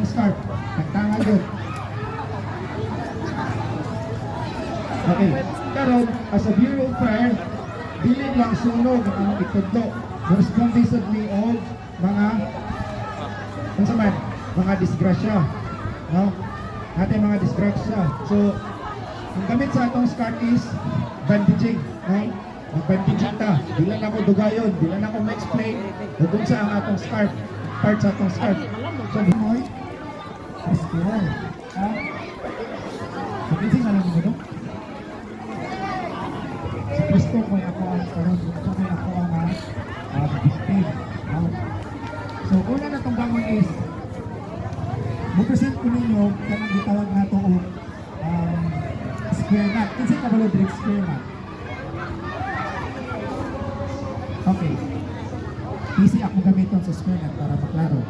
atong scarf. Tagtanga yun. Okay. Karon as a Bureau of Fire, dili lang sunog ang itudlo. Responde sa ni og mga unsa man, mga disgrasya. No? Ating mga disgrasya. So, ang gamit sa atong scarf is bandaging. No? Mag-bandaging ta. Di lang ako dugayon, di lang ako ma-explain kung sa ang atong scarf, part sa atong scarf. So, moy, rescue. Ha? So, kasi nga lang mo, no? Sa gusto ko ako ang karon, gusto ko ako ang victim. So, una na itong bangon is mag-present ko ninyo kanang gitawag na ito o square knot. Kasi kabalo direct square knot. Okay. Easy ako gamiton sa square knot para maklaro.